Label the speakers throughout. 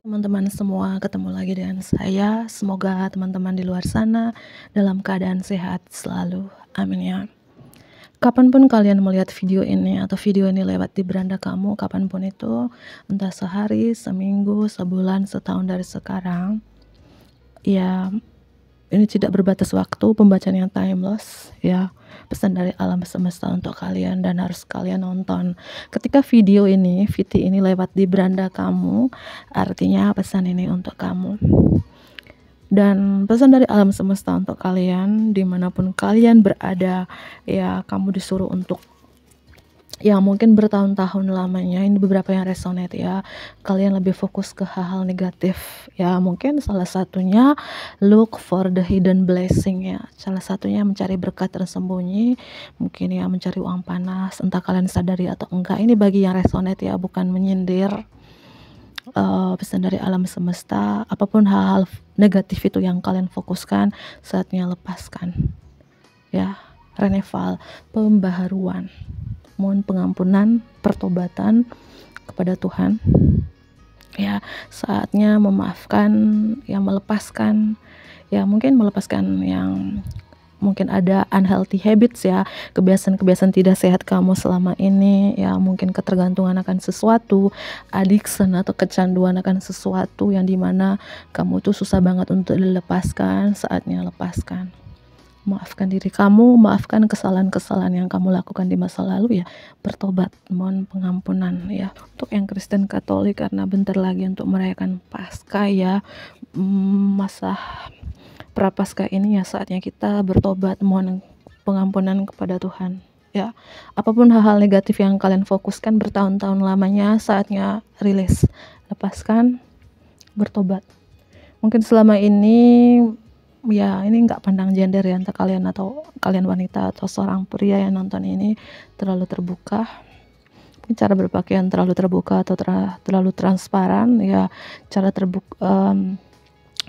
Speaker 1: Teman-teman semua, ketemu lagi dengan saya. Semoga teman-teman di luar sana dalam keadaan sehat selalu. Amin ya. Kapanpun kalian melihat video ini atau video ini lewat di beranda kamu, kapanpun itu, entah sehari, seminggu, sebulan, setahun dari sekarang, ya ini tidak berbatas waktu, pembacaan yang timeless, ya, pesan dari alam semesta untuk kalian dan harus kalian nonton. Ketika video ini, VT ini lewat di beranda kamu, artinya pesan ini untuk kamu. Dan pesan dari alam semesta untuk kalian, dimanapun kalian berada, ya kamu disuruh untuk, ya mungkin bertahun-tahun lamanya, ini beberapa yang resonate ya, kalian lebih fokus ke hal-hal negatif ya, mungkin salah satunya look for the hidden blessing ya, salah satunya mencari berkat tersembunyi, mungkin ya mencari uang panas, entah kalian sadari atau enggak. Ini bagi yang resonate ya, bukan menyindir. Pesan dari alam semesta, apapun hal-hal negatif itu yang kalian fokuskan, saatnya lepaskan ya, renewal, pembaharuan, mohon pengampunan, pertobatan kepada Tuhan ya, saatnya memaafkan, ya melepaskan, ya mungkin melepaskan yang mungkin ada unhealthy habits ya, kebiasaan-kebiasaan tidak sehat kamu selama ini ya, mungkin ketergantungan akan sesuatu, addiction atau kecanduan akan sesuatu yang dimana kamu tuh susah banget untuk dilepaskan, saatnya lepaskan. Maafkan diri kamu, maafkan kesalahan-kesalahan yang kamu lakukan di masa lalu ya, bertobat, mohon pengampunan ya. Untuk yang Kristen Katolik, karena bentar lagi untuk merayakan Paskah ya, masa Prapaskah ini ya, saatnya kita bertobat, mohon pengampunan kepada Tuhan ya. Apapun hal-hal negatif yang kalian fokuskan bertahun-tahun lamanya, saatnya rilis, lepaskan, bertobat. Mungkin selama ini ya, ini nggak pandang gender ya, entah kalian atau kalian wanita atau seorang pria yang nonton ini terlalu terbuka, cara berpakaian terlalu terbuka atau terlalu transparan ya, cara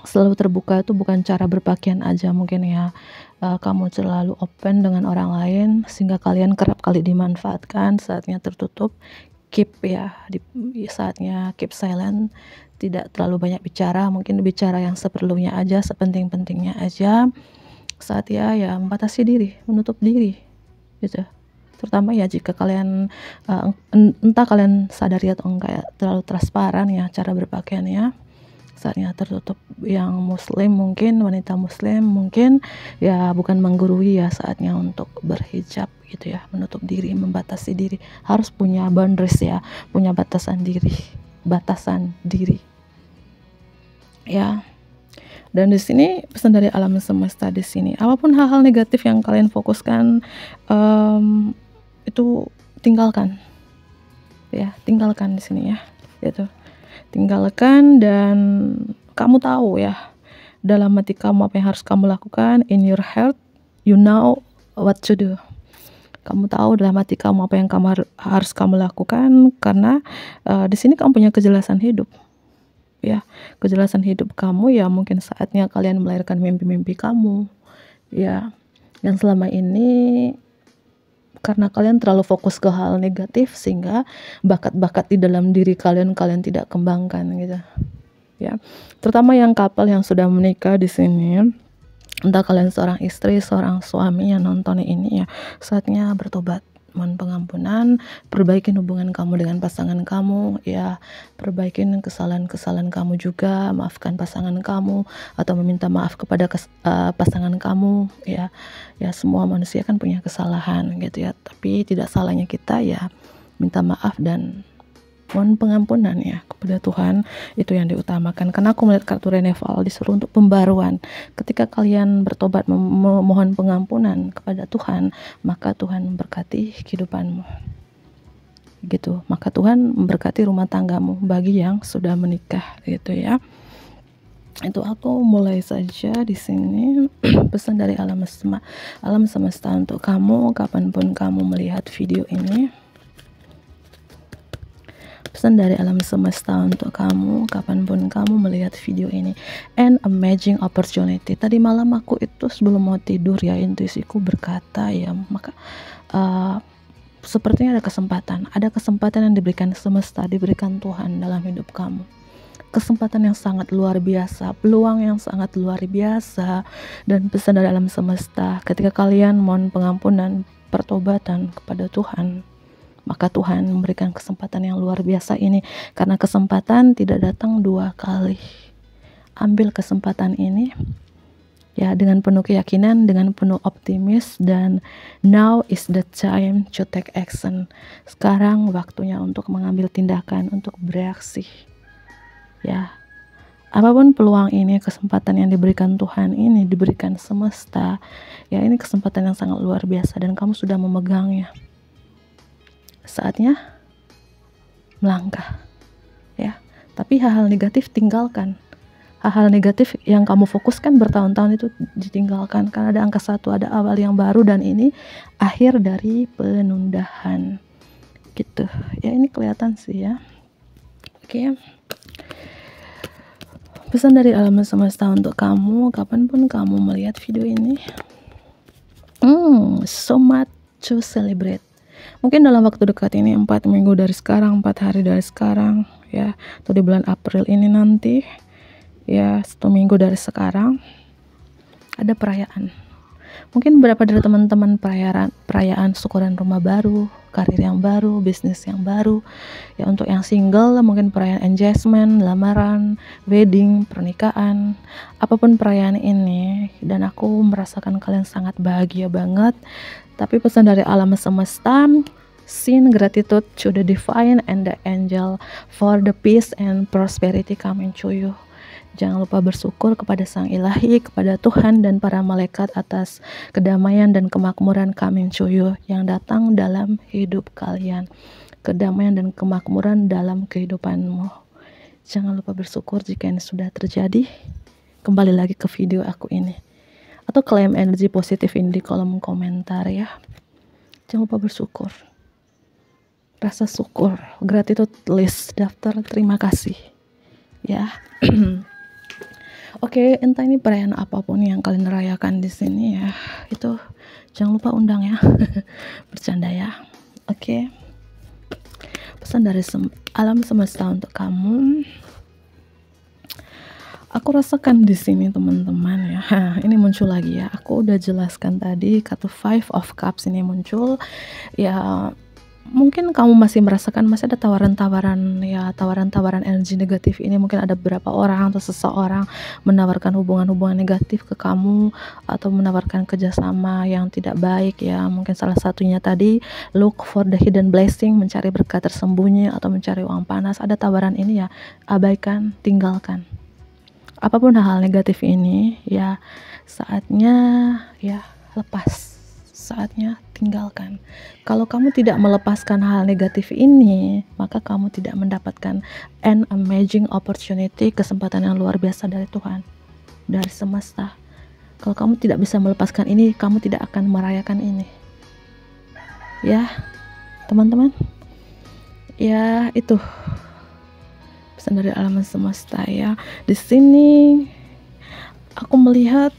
Speaker 1: selalu terbuka itu bukan cara berpakaian aja, mungkin ya kamu terlalu open dengan orang lain sehingga kalian kerap kali dimanfaatkan, saatnya tertutup, keep ya, saatnya keep silent, tidak terlalu banyak bicara, mungkin bicara yang seperlunya aja, sepenting-pentingnya aja, saat ya membatasi diri, menutup diri gitu. Terutama ya jika kalian entah kalian sadari atau enggak ya, terlalu transparan ya cara berpakaiannya, saatnya tertutup. Yang muslim mungkin, wanita muslim mungkin ya bukan menggurui ya, saatnya untuk berhijab gitu ya, menutup diri, membatasi diri, harus punya boundaries ya, punya batasan diri ya. Dan di sini pesan dari alam semesta di sini, apapun hal-hal negatif yang kalian fokuskan, itu tinggalkan ya, tinggalkan di sini ya, gitu. Tinggalkan, dan kamu tahu ya dalam hati kamu apa yang harus kamu lakukan. In your heart you know what to do. Kamu tahu dalam hati kamu apa yang harus kamu lakukan, karena di sini kamu punya kejelasan hidup ya, kejelasan hidup kamu ya. Mungkin saatnya kalian melahirkan mimpi-mimpi kamu ya, yang selama ini karena kalian terlalu fokus ke hal negatif sehingga bakat-bakat di dalam diri kalian tidak kembangkan gitu ya. Terutama yang couple yang sudah menikah di sini, entah kalian seorang istri, seorang suami yang nonton ini ya, saatnya bertobat, mohon pengampunan, perbaikin hubungan kamu dengan pasangan kamu ya, perbaikin kesalahan-kesalahan kamu juga, maafkan pasangan kamu atau meminta maaf kepada pasangan kamu ya. Ya semua manusia kan punya kesalahan gitu ya, tapi tidak salahnya kita ya minta maaf dan mohon pengampunan ya kepada Tuhan, itu yang diutamakan. Karena aku melihat kartu renewal disuruh untuk pembaruan. Ketika kalian bertobat, memohon pengampunan kepada Tuhan, maka Tuhan memberkati kehidupanmu gitu, maka Tuhan memberkati rumah tanggamu bagi yang sudah menikah gitu ya. Itu aku mulai saja di sini. Pesan dari alam semesta untuk kamu kapanpun kamu melihat video ini. Pesan dari alam semesta untuk kamu kapanpun kamu melihat video ini. An amazing opportunity. Tadi malam aku itu sebelum mau tidur ya, intuisiku berkata ya, maka sepertinya ada kesempatan yang diberikan semesta, diberikan Tuhan dalam hidup kamu. Kesempatan yang sangat luar biasa, peluang yang sangat luar biasa, dan pesan dari alam semesta, ketika kalian mohon pengampunan, pertobatan kepada Tuhan, maka Tuhan memberikan kesempatan yang luar biasa ini, karena kesempatan tidak datang 2 kali. Ambil kesempatan ini ya dengan penuh keyakinan, dengan penuh optimis, dan now is the time to take action. Sekarang waktunya untuk mengambil tindakan, untuk bereaksi. Ya, apapun peluang ini, kesempatan yang diberikan Tuhan ini, diberikan semesta, ya ini kesempatan yang sangat luar biasa dan kamu sudah memegangnya. Saatnya melangkah, ya. Tapi hal-hal negatif tinggalkan. Hal-hal negatif yang kamu fokuskan bertahun-tahun itu ditinggalkan, karena ada angka 1, ada awal yang baru, dan ini akhir dari penundaan. Gitu. Ya ini kelihatan sih ya. Oke. Pesan dari alam semesta untuk kamu, kapanpun kamu melihat video ini, so much to celebrate. Mungkin dalam waktu dekat ini, 4 minggu dari sekarang, 4 hari dari sekarang, ya, atau di bulan April ini nanti, ya, 1 minggu dari sekarang, ada perayaan. Mungkin beberapa dari teman-teman perayaan syukuran rumah baru, karir yang baru, bisnis yang baru. Ya untuk yang single mungkin perayaan engagement, lamaran, wedding, pernikahan, apapun perayaan ini, dan aku merasakan kalian sangat bahagia banget. Tapi pesan dari alam semesta, send gratitude to the divine and the angel for the peace and prosperity coming to you. Jangan lupa bersyukur kepada Sang Ilahi, kepada Tuhan dan para malaikat atas kedamaian dan kemakmuran coming to you yang datang dalam hidup kalian. Kedamaian dan kemakmuran dalam kehidupanmu. Jangan lupa bersyukur jika ini sudah terjadi. Kembali lagi ke video aku ini. Atau klaim energi positif ini di kolom komentar ya. Jangan lupa bersyukur. Rasa syukur, gratitude list, daftar terima kasih. Ya. Oke, entah ini perayaan apapun yang kalian rayakan di sini ya, itu jangan lupa undang ya. Bercanda ya. Oke. Pesan dari alam semesta untuk kamu. Aku rasakan di sini teman-teman ya. Ini muncul lagi ya. Aku udah jelaskan tadi kartu 5 of Cups ini muncul. Ya, mungkin kamu masih merasakan masih ada tawaran-tawaran energi negatif ini. Mungkin ada beberapa orang atau seseorang menawarkan hubungan-hubungan negatif ke kamu, atau menawarkan kerjasama yang tidak baik ya. Mungkin salah satunya tadi look for the hidden blessing, mencari berkat tersembunyi atau mencari uang panas. Ada tawaran ini ya, abaikan, tinggalkan. Apapun hal-hal negatif ini ya, saatnya ya lepas. Saatnya tinggalkan. Kalau kamu tidak melepaskan hal negatif ini, maka kamu tidak mendapatkan an amazing opportunity, kesempatan yang luar biasa dari Tuhan, dari semesta. Kalau kamu tidak bisa melepaskan ini, kamu tidak akan merayakan ini. Ya, teman-teman. Ya, itu pesan dari alam semesta ya. Di sini aku melihat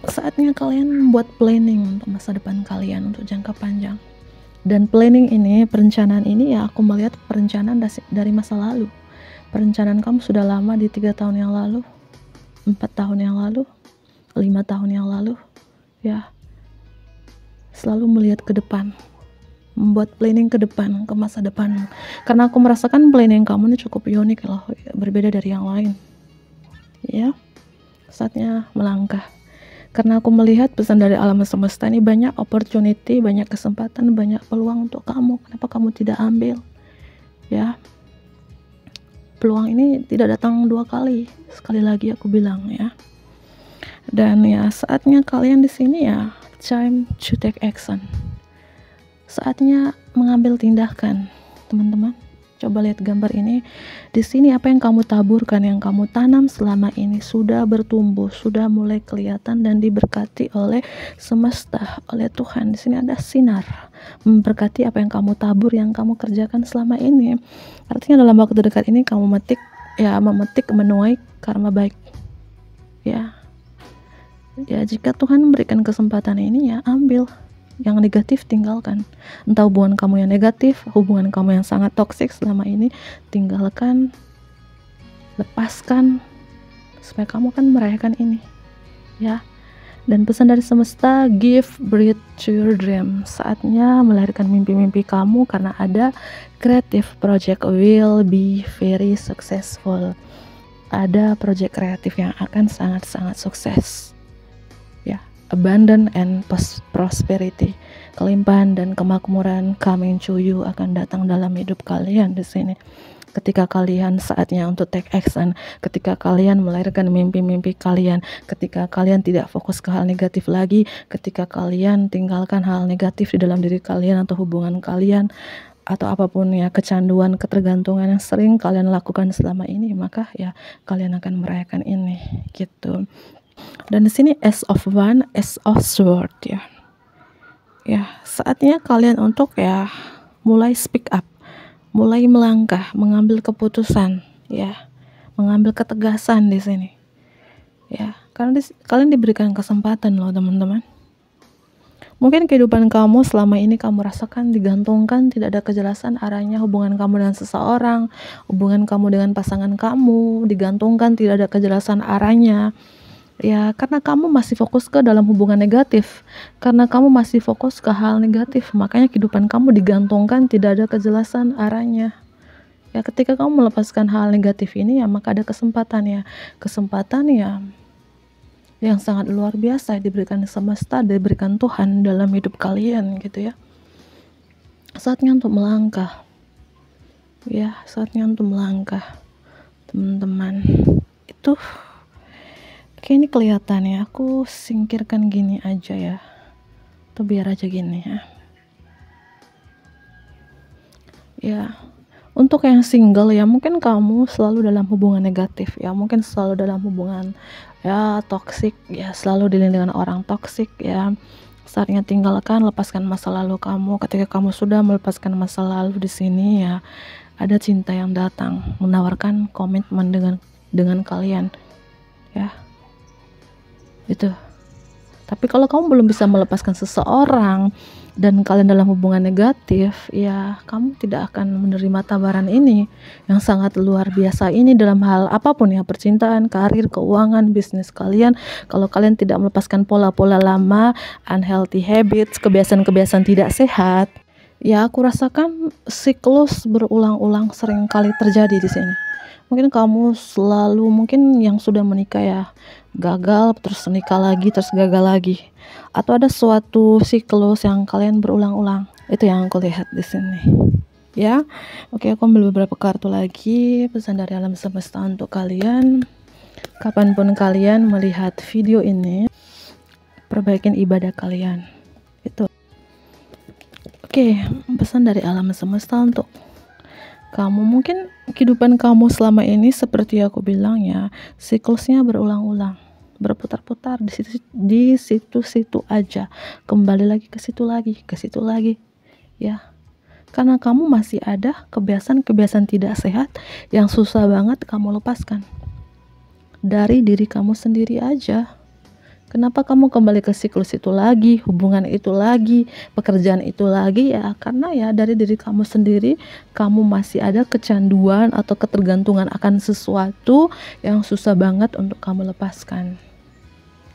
Speaker 1: saatnya kalian membuat planning untuk masa depan kalian, untuk jangka panjang. Dan planning ini, perencanaan ini ya, aku melihat perencanaan dari masa lalu. Perencanaan kamu sudah lama, di 3 tahun yang lalu, 4 tahun yang lalu, 5 tahun yang lalu ya. Selalu melihat ke depan, membuat planning ke depan, ke masa depan. Karena aku merasakan planning kamu ini cukup unik loh, berbeda dari yang lain ya. Saatnya melangkah. Karena aku melihat pesan dari alam semesta ini banyak opportunity, banyak kesempatan, banyak peluang untuk kamu. Kenapa kamu tidak ambil? Ya, peluang ini tidak datang 2 kali. Sekali lagi aku bilang ya. Dan ya saatnya kalian di sini ya, time to take action. Saatnya mengambil tindakan, teman-teman. Coba lihat gambar ini. Di sini apa yang kamu taburkan, yang kamu tanam selama ini sudah bertumbuh, sudah mulai kelihatan dan diberkati oleh semesta, oleh Tuhan. Di sini ada sinar memberkati apa yang kamu tabur, yang kamu kerjakan selama ini. Artinya dalam waktu dekat ini kamu memetik menuai karma baik. Ya. Ya, jika Tuhan memberikan kesempatan ini ya ambil. yang negatif tinggalkan. Entah hubungan kamu yang negatif, hubungan kamu yang sangat toksik selama ini, tinggalkan, lepaskan, supaya kamu kan merayakan ini, ya. Dan pesan dari semesta, give breath to your dream. Saatnya melahirkan mimpi-mimpi kamu, karena ada creative project will be very successful. Ada project kreatif yang akan sangat-sangat sukses, ya. Abundance and prosperity, kelimpahan dan kemakmuran coming to you akan datang dalam hidup kalian di sini. Ketika kalian saatnya untuk take action, ketika kalian melahirkan mimpi-mimpi kalian, ketika kalian tidak fokus ke hal negatif lagi, ketika kalian tinggalkan hal negatif di dalam diri kalian atau hubungan kalian, atau apapun ya, kecanduan, ketergantungan yang sering kalian lakukan selama ini, maka ya kalian akan merayakan ini, gitu. Dan di sini Ace of Wands, Ace of Swords, ya. Ya, saatnya kalian untuk ya mulai speak up, mulai melangkah, mengambil keputusan, ya, mengambil ketegasan di sini, ya, karena kalian diberikan kesempatan loh teman-teman. Mungkin kehidupan kamu selama ini kamu rasakan digantungkan, tidak ada kejelasan arahnya. Hubungan kamu dengan seseorang, hubungan kamu dengan pasangan kamu digantungkan, tidak ada kejelasan arahnya. Ya, karena kamu masih fokus ke dalam hubungan negatif, karena kamu masih fokus ke hal negatif, makanya kehidupan kamu digantungkan, tidak ada kejelasan arahnya. Ya, ketika kamu melepaskan hal negatif ini, ya maka ada kesempatan ya yang sangat luar biasa diberikan semesta, diberikan Tuhan dalam hidup kalian, gitu ya. Saatnya untuk melangkah, ya, saatnya untuk melangkah, teman-teman. Itu kayak ini kelihatan ya, aku singkirkan gini aja ya, atau biar aja gini ya. Ya, untuk yang single ya, mungkin kamu selalu dalam hubungan negatif ya, mungkin selalu dalam hubungan ya toksik ya, selalu dilindungi dengan orang toksik ya. Saatnya tinggalkan, lepaskan masa lalu kamu. Ketika kamu sudah melepaskan masa lalu di sini ya, ada cinta yang datang menawarkan komitmen dengan kalian, ya. Itu. Tapi kalau kamu belum bisa melepaskan seseorang dan kalian dalam hubungan negatif, ya kamu tidak akan menerima tawaran ini yang sangat luar biasa ini dalam hal apapun ya, percintaan, karir, keuangan, bisnis kalian. Kalau kalian tidak melepaskan pola-pola lama, unhealthy habits, kebiasaan-kebiasaan tidak sehat, ya aku rasakan siklus berulang-ulang sering kali terjadi di sini. Mungkin kamu selalu, mungkin yang sudah menikah ya, gagal, terus nikah lagi, terus gagal lagi. Atau ada suatu siklus yang kalian berulang-ulang. Itu yang aku lihat di sini. Ya, oke, aku ambil beberapa kartu lagi. Pesan dari alam semesta untuk kalian. Kapanpun kalian melihat video ini, perbaikin ibadah kalian. Itu. Oke, pesan dari alam semesta untuk kamu. Mungkin kehidupan kamu selama ini seperti aku bilang ya, siklusnya berulang-ulang, berputar-putar di situ aja, kembali lagi ke situ lagi ya, karena kamu masih ada kebiasaan-kebiasaan tidak sehat yang susah banget kamu lepaskan dari diri kamu sendiri aja. Kenapa kamu kembali ke siklus itu lagi, hubungan itu lagi, pekerjaan itu lagi ya? Karena ya dari diri kamu sendiri, kamu masih ada kecanduan atau ketergantungan akan sesuatu yang susah banget untuk kamu lepaskan,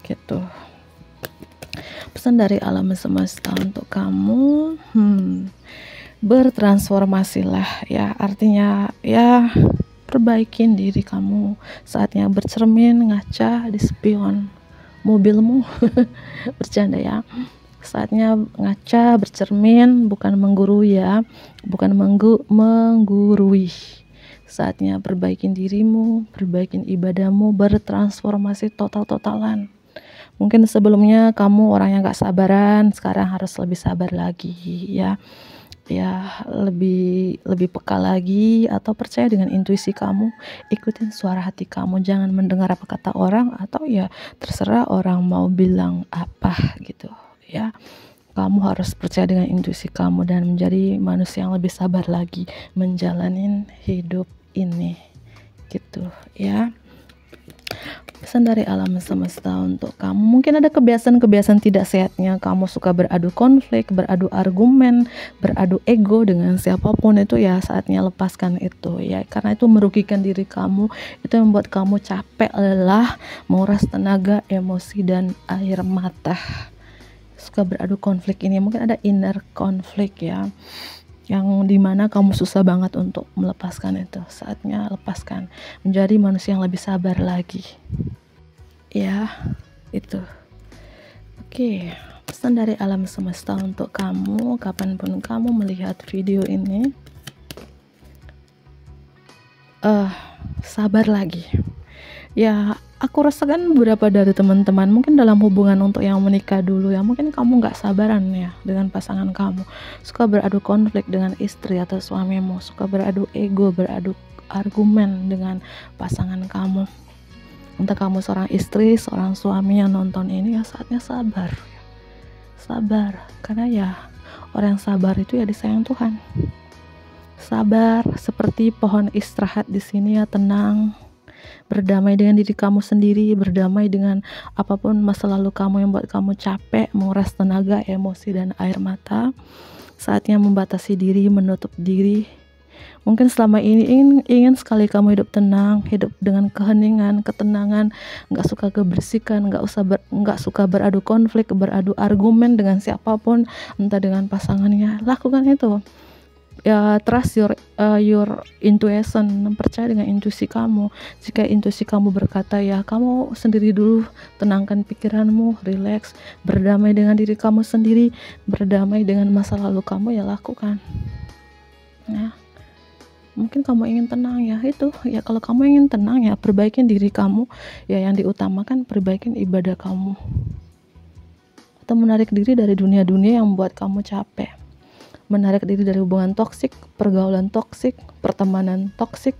Speaker 1: gitu. Pesan dari alam semesta untuk kamu, bertransformasilah ya, artinya ya perbaikin diri kamu. Saatnya bercermin, ngaca di spion mobilmu. Bercanda ya, saatnya ngaca, bercermin, bukan menggurui ya, bukan menggurui. Saatnya perbaikin dirimu, perbaikin ibadahmu, bertransformasi total-totalan. Mungkin sebelumnya kamu orang yang gak sabaran, sekarang harus lebih sabar lagi ya, lebih peka lagi, atau percaya dengan intuisi kamu, ikutin suara hati kamu, jangan mendengar apa kata orang, atau ya terserah orang mau bilang apa gitu ya. Kamu harus percaya dengan intuisi kamu dan menjadi manusia yang lebih sabar lagi menjalanin hidup ini, gitu ya. Pesan dari alam semesta untuk kamu, mungkin ada kebiasaan-kebiasaan tidak sehatnya, kamu suka beradu konflik, beradu argumen, beradu ego dengan siapapun, itu ya saatnya lepaskan itu ya, karena itu merugikan diri kamu, itu membuat kamu capek, lelah, menguras tenaga, emosi, dan air mata. Suka beradu konflik ini mungkin ada inner konflik ya, yang dimana kamu susah banget untuk melepaskan itu. Saatnya lepaskan, menjadi manusia yang lebih sabar lagi ya. Itu oke, pesan dari alam semesta untuk kamu kapanpun kamu melihat video ini, sabar lagi ya. Aku rasakan beberapa dari teman-teman mungkin dalam hubungan untuk yang menikah dulu ya, mungkin kamu nggak sabaran ya dengan pasangan kamu, suka beradu konflik dengan istri atau suamimu, suka beradu ego, beradu argumen dengan pasangan kamu. Entah kamu seorang istri, seorang suami yang nonton ini, ya saatnya sabar. Sabar, karena ya orang yang sabar itu ya disayang Tuhan. Sabar seperti pohon istirahat di sini ya, tenang, berdamai dengan diri kamu sendiri, berdamai dengan apapun masa lalu kamu yang buat kamu capek, menguras tenaga, emosi, dan air mata. Saatnya membatasi diri, menutup diri. Mungkin selama ini ingin sekali kamu hidup tenang, hidup dengan keheningan, ketenangan, nggak suka kebersihan, nggak suka beradu konflik, beradu argumen dengan siapapun, entah dengan pasangannya. Lakukan itu ya, trust your intuition, percaya dengan intuisi kamu. Jika intuisi kamu berkata ya kamu sendiri dulu, tenangkan pikiranmu, relax, berdamai dengan diri kamu sendiri, berdamai dengan masa lalu kamu, ya lakukan ya. Mungkin kamu ingin tenang ya, itu ya, kalau kamu ingin tenang ya perbaikin diri kamu ya, yang diutamakan perbaikin ibadah kamu, atau menarik diri dari dunia-dunia yang membuat kamu capek, menarik diri dari hubungan toksik, pergaulan toksik, pertemanan toksik,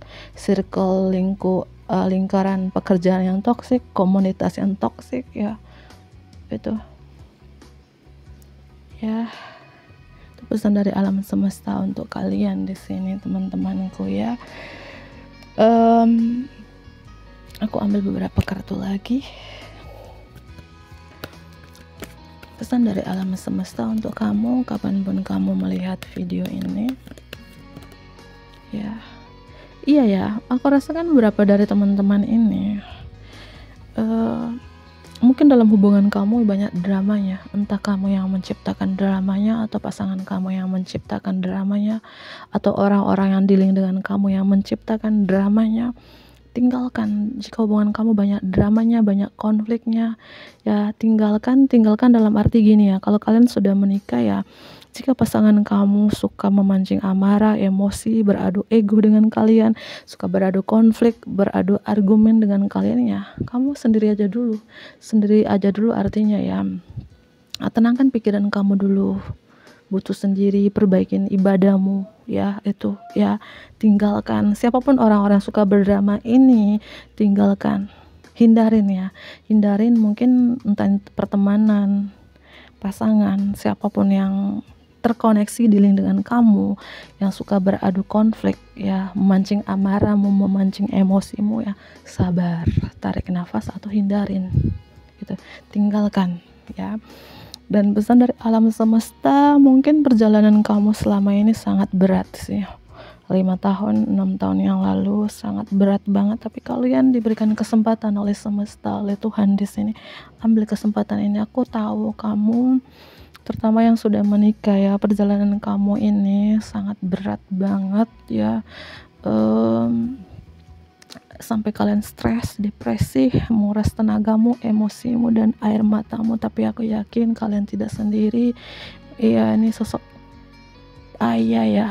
Speaker 1: lingkaran pekerjaan yang toksik, komunitas yang toksik ya. Itu ya, itu pesan dari alam semesta untuk kalian di sini, teman-temanku ya. Aku ambil beberapa kartu lagi. Pesan dari alam semesta untuk kamu kapanpun kamu melihat video ini ya. Iya ya, aku rasakan beberapa dari teman-teman ini mungkin dalam hubungan kamu banyak dramanya, entah kamu yang menciptakan dramanya atau pasangan kamu yang menciptakan dramanya, atau orang-orang yang dealing dengan kamu yang menciptakan dramanya. Tinggalkan. Jika hubungan kamu banyak dramanya, banyak konfliknya ya, tinggalkan dalam arti gini ya, kalau kalian sudah menikah ya, jika pasangan kamu suka memancing amarah, emosi, beradu ego dengan kalian, suka beradu konflik, beradu argumen dengan kalian ya, kamu sendiri aja dulu artinya ya. Tenangkan pikiran kamu dulu, butuh sendiri, perbaikin ibadahmu ya, itu ya. Tinggalkan siapapun orang-orang suka berdrama ini, tinggalkan, hindarin ya, hindarin. Mungkin entah pertemanan, pasangan, siapapun yang terkoneksi dealing dengan kamu, yang suka beradu konflik ya, memancing amarahmu, memancing emosimu ya, sabar, tarik nafas atau hindarin gitu, tinggalkan ya. Dan pesan dari alam semesta, mungkin perjalanan kamu selama ini sangat berat sih, 5 tahun, 6 tahun yang lalu sangat berat banget, tapi kalian diberikan kesempatan oleh semesta, oleh Tuhan di sini. Ambil kesempatan ini. Aku tahu kamu, terutama yang sudah menikah ya, perjalanan kamu ini sangat berat banget ya, sampai kalian stres, depresi, menguras tenagamu, emosimu, dan air matamu. Tapi aku yakin kalian tidak sendiri. Iya, ini sosok ayah ya,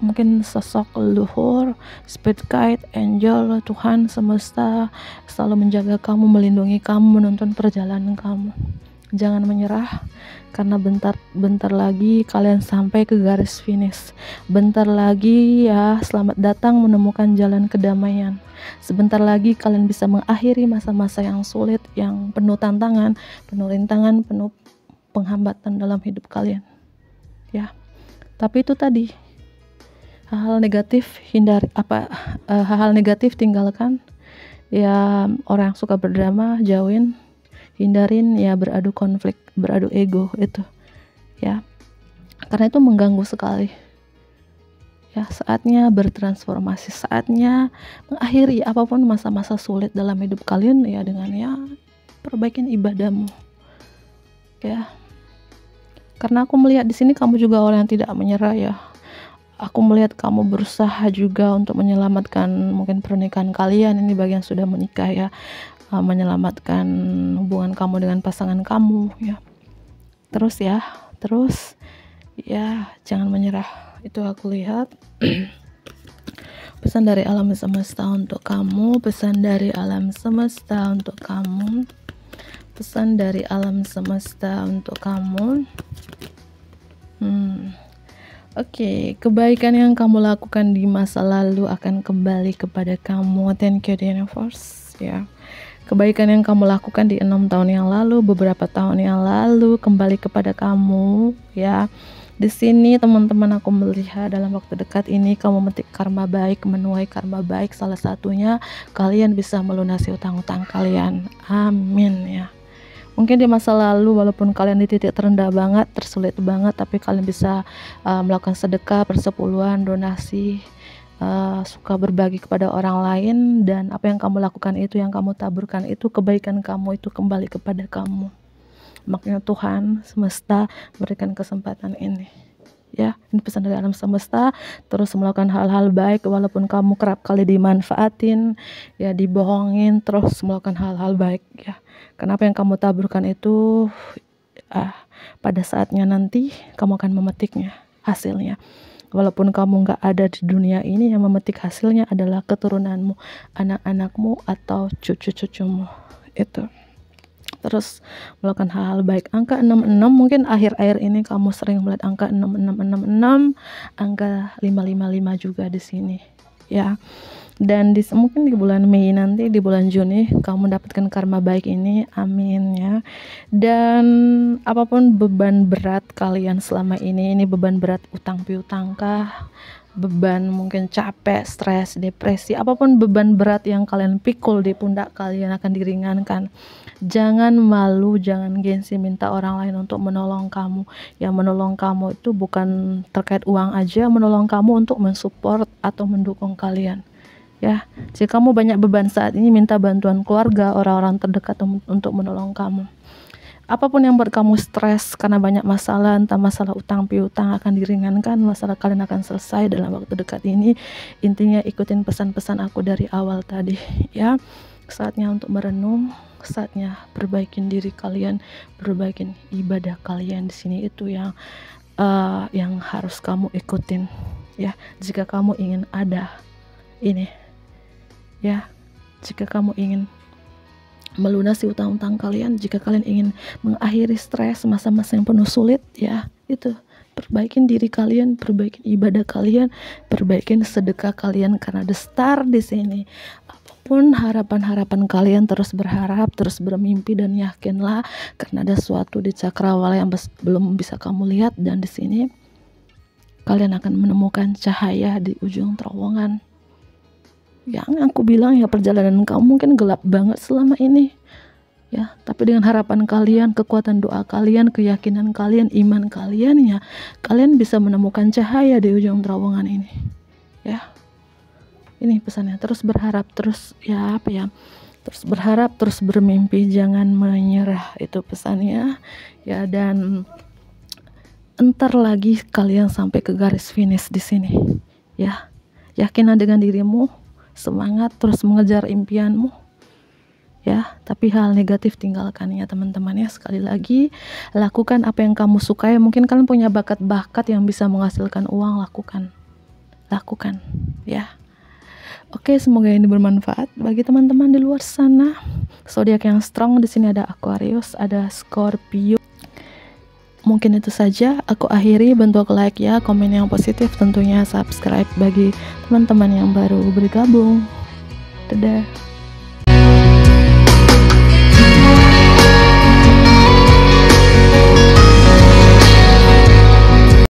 Speaker 1: mungkin sosok leluhur, spirit guide, angel, Tuhan semesta selalu menjaga kamu, melindungi kamu, menuntun perjalanan kamu. Jangan menyerah, karena bentar lagi kalian sampai ke garis finish. Bentar lagi ya, selamat datang menemukan jalan kedamaian. Sebentar lagi kalian bisa mengakhiri masa-masa yang sulit, yang penuh tantangan, penuh rintangan, penuh penghambatan dalam hidup kalian ya. Tapi itu tadi, hal-hal negatif hindari, hal-hal negatif tinggalkan Ya, orang yang suka berdrama jauhin, hindarin, ya beradu konflik, beradu ego itu ya, karena itu mengganggu sekali ya. Saatnya bertransformasi, saatnya mengakhiri apapun masa-masa sulit dalam hidup kalian ya, dengan ya perbaikin ibadahmu ya. Karena aku melihat di sini kamu juga orang yang tidak menyerah ya. Aku melihat kamu berusaha juga untuk menyelamatkan mungkin pernikahan kalian ini bagi yang sudah menikah ya, menyelamatkan hubungan kamu dengan pasangan kamu ya. Terus ya jangan menyerah, itu aku lihat. Pesan dari alam semesta untuk kamu, pesan dari alam semesta untuk kamu, pesan dari alam semesta untuk kamu. Oke, kebaikan yang kamu lakukan di masa lalu akan kembali kepada kamu. Thank you the universe ya. Kebaikan yang kamu lakukan di 6 tahun yang lalu, beberapa tahun yang lalu, kembali kepada kamu ya. Di sini teman-teman, aku melihat dalam waktu dekat ini kamu memetik karma baik, menuai karma baik. Salah satunya kalian bisa melunasi utang-utang kalian. Amin ya. Mungkin di masa lalu walaupun kalian di titik terendah banget, tersulit banget, tapi kalian bisa melakukan sedekah, persepuluhan, donasi, suka berbagi kepada orang lain, dan apa yang kamu lakukan itu, yang kamu taburkan itu, kebaikan kamu itu kembali kepada kamu. Makanya Tuhan semesta berikan kesempatan ini ya. Ini pesan dari alam semesta. Terus melakukan hal-hal baik walaupun kamu kerap kali dimanfaatin ya, dibohongin, terus melakukan hal-hal baik ya. Kenapa yang kamu taburkan itu pada saatnya nanti kamu akan memetiknya, hasilnya. Walaupun kamu nggak ada di dunia ini, yang memetik hasilnya adalah keturunanmu, anak-anakmu atau cucu-cucumu itu. Terus melakukan hal-hal baik. Angka 66, mungkin akhir-akhir ini kamu sering melihat angka 6666, angka 555 juga di sini ya. Dan mungkin di bulan Mei nanti, di bulan Juni kamu mendapatkan karma baik ini, amin ya. Dan apapun beban berat kalian selama ini beban berat utang piutangkah, beban mungkin capek, stres, depresi, apapun beban berat yang kalian pikul di pundak kalian akan diringankan. Jangan malu, jangan gengsi minta orang lain untuk menolong kamu. Yang menolong kamu itu bukan terkait uang aja, menolong kamu untuk mensupport atau mendukung kalian ya. Jika kamu banyak beban saat ini, minta bantuan keluarga, orang-orang terdekat untuk menolong kamu. Apapun yang buat kamu stres karena banyak masalah, entah masalah utang piutang, akan diringankan, masalah kalian akan selesai dalam waktu dekat ini. Intinya ikutin pesan-pesan aku dari awal tadi ya. Saatnya untuk merenung, saatnya perbaikin diri kalian, perbaikin ibadah kalian di sini, itu yang harus kamu ikutin ya. Jika kamu ingin ada ini ya, jika kamu ingin melunasi utang-utang kalian, jika kalian ingin mengakhiri stres, masa-masa yang penuh sulit ya, itu perbaikin diri kalian, perbaikin ibadah kalian, perbaikin sedekah kalian, karena the star di sini. Apapun harapan-harapan kalian, terus berharap, terus bermimpi, dan yakinlah karena ada sesuatu di cakrawala yang belum bisa kamu lihat, dan di sini kalian akan menemukan cahaya di ujung terowongan. Yang aku bilang ya, perjalanan kamu mungkin gelap banget selama ini ya, tapi dengan harapan kalian, kekuatan doa kalian, keyakinan kalian, iman kalian ya, kalian bisa menemukan cahaya di ujung terowongan ini ya. Ini pesannya, terus berharap, terus ya apa ya, terus berharap, terus bermimpi, jangan menyerah, itu pesannya ya. Dan entar lagi kalian sampai ke garis finish di sini ya. Yakinlah dengan dirimu, semangat terus mengejar impianmu ya, tapi hal negatif tinggalkan ya teman-teman ya. Sekali lagi, lakukan apa yang kamu sukai. Mungkin kalian punya bakat-bakat yang bisa menghasilkan uang, lakukan ya. Oke, semoga ini bermanfaat bagi teman-teman di luar sana. Zodiak yang strong di sini ada Aquarius, ada Scorpio. Mungkin itu saja, aku akhiri. Bentuk like ya, komen yang positif, tentunya subscribe bagi teman-teman yang baru bergabung. Dadah.